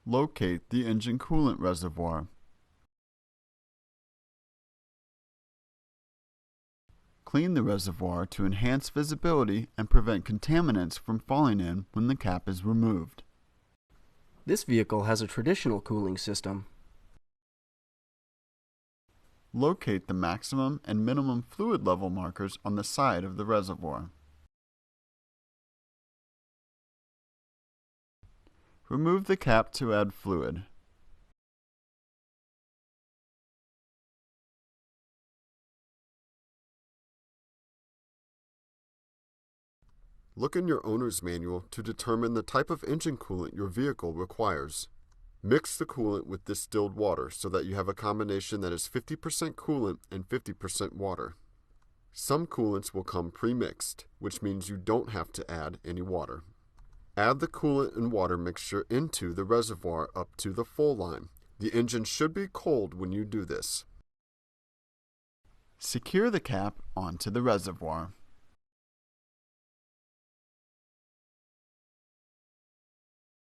Locate the engine coolant reservoir. Clean the reservoir to enhance visibility and prevent contaminants from falling in when the cap is removed. This vehicle has a traditional cooling system. Locate the maximum and minimum fluid level markers on the side of the reservoir. Remove the cap to add fluid. Look in your owner's manual to determine the type of engine coolant your vehicle requires. Mix the coolant with distilled water so that you have a combination that is 50% coolant and 50% water. Some coolants will come pre-mixed, which means you don't have to add any water. Add the coolant and water mixture into the reservoir up to the full line. The engine should be cold when you do this. Secure the cap onto the reservoir.